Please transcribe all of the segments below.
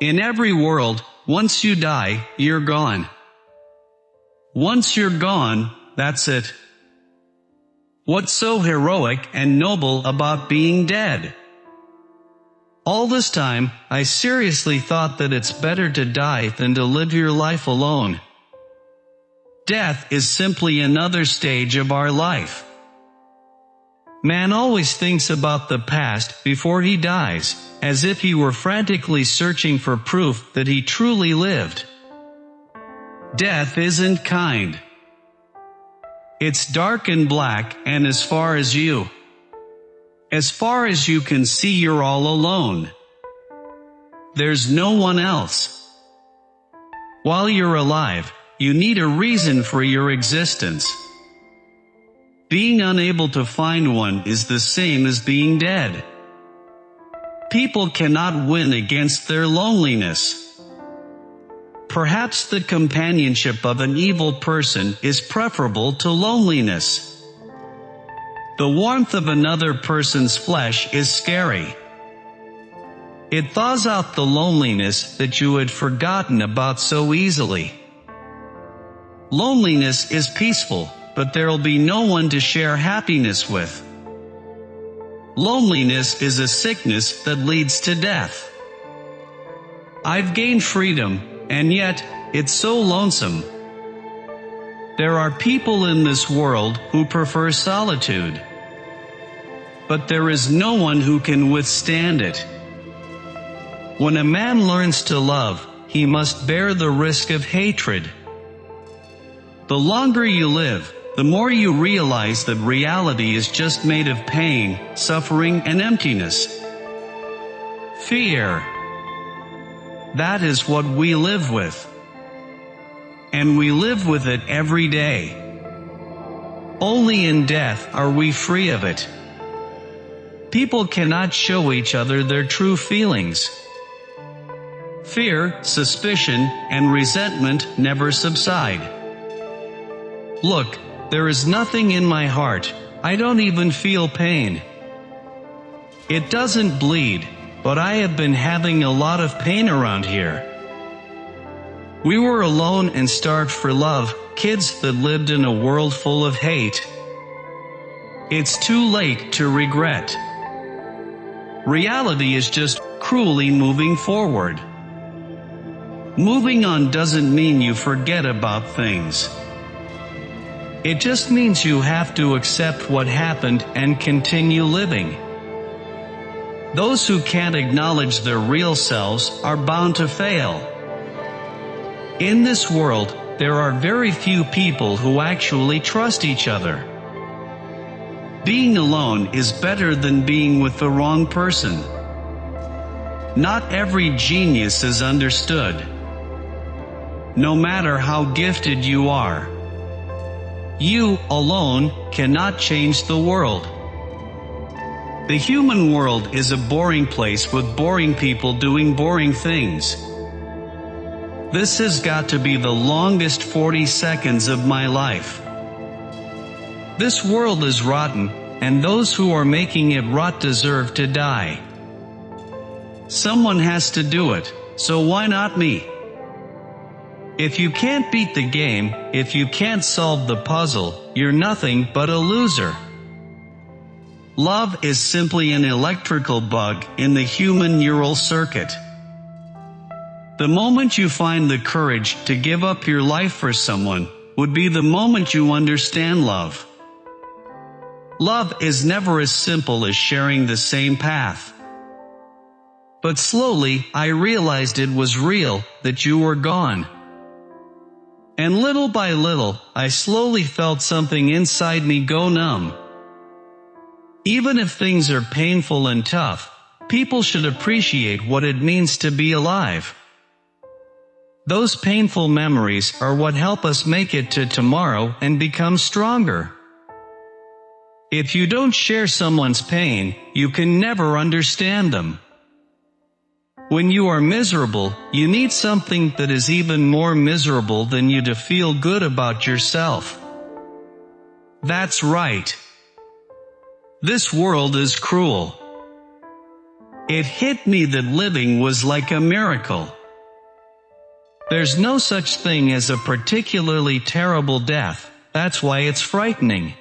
In every world, once you die, you're gone. Once you're gone, that's it. What's so heroic and noble about being dead? All this time, I seriously thought that it's better to die than to live your life alone. Death is simply another stage of our life. Man always thinks about the past before he dies, as if he were frantically searching for proof that he truly lived. Death isn't kind. It's dark and black, and as far as you can see, you're all alone. There's no one else. While you're alive, you need a reason for your existence. Being unable to find one is the same as being dead. People cannot win against their loneliness. Perhaps the companionship of an evil person is preferable to loneliness. The warmth of another person's flesh is scary. It thaws out the loneliness that you had forgotten about so easily. Loneliness is peaceful, but there'll be no one to share happiness with. Loneliness is a sickness that leads to death. I've gained freedom, and yet, it's so lonesome. There are people in this world who prefer solitude. But there is no one who can withstand it. When a man learns to love, he must bear the risk of hatred. The longer you live, the more you realize that reality is just made of pain, suffering, and emptiness. Fear. That is what we live with. And we live with it every day. Only in death are we free of it. People cannot show each other their true feelings. Fear, suspicion, and resentment never subside. Look, there is nothing in my heart. I don't even feel pain. It doesn't bleed, but I have been having a lot of pain around here. We were alone and starved for love, kids that lived in a world full of hate. It's too late to regret. Reality is just cruelly moving forward. Moving on doesn't mean you forget about things. It just means you have to accept what happened and continue living. Those who can't acknowledge their real selves are bound to fail. In this world, there are very few people who actually trust each other. Being alone is better than being with the wrong person. Not every genius is understood. No matter how gifted you are, you alone cannot change the world. The human world is a boring place with boring people doing boring things. This has got to be the longest 40 seconds of my life. This world is rotten, and those who are making it rot deserve to die. Someone has to do it, so why not me? If you can't beat the game, if you can't solve the puzzle, you're nothing but a loser. Love is simply an electrical bug in the human neural circuit. The moment you find the courage to give up your life for someone would be the moment you understand love. Love is never as simple as sharing the same path. But slowly, I realized it was real, that you were gone. And little by little, I slowly felt something inside me go numb. Even if things are painful and tough, people should appreciate what it means to be alive. Those painful memories are what help us make it to tomorrow and become stronger. If you don't share someone's pain, you can never understand them. When you are miserable, you need something that is even more miserable than you to feel good about yourself. That's right. This world is cruel. It hit me that living was like a miracle. There's no such thing as a particularly terrible death, that's why it's frightening.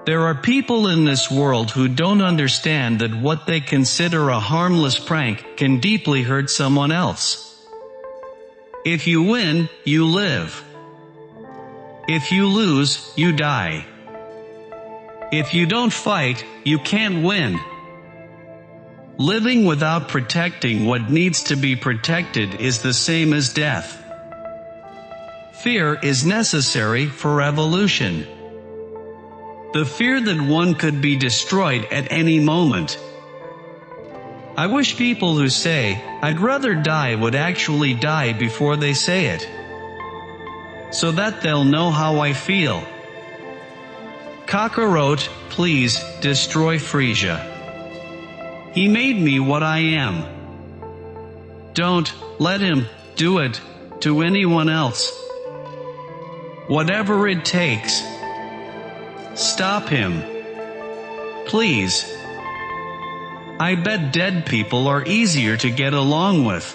There are people in this world who don't understand that what they consider a harmless prank can deeply hurt someone else. If you win, you live. If you lose, you die. If you don't fight, you can't win. Living without protecting what needs to be protected is the same as death. Fear is necessary for evolution. The fear that one could be destroyed at any moment. I wish people who say, "I'd rather die," would actually die before they say it, so that they'll know how I feel. Cockroach, please, destroy Frisia. He made me what I am. Don't let him do it to anyone else. Whatever it takes. Stop him. Please. I bet dead people are easier to get along with.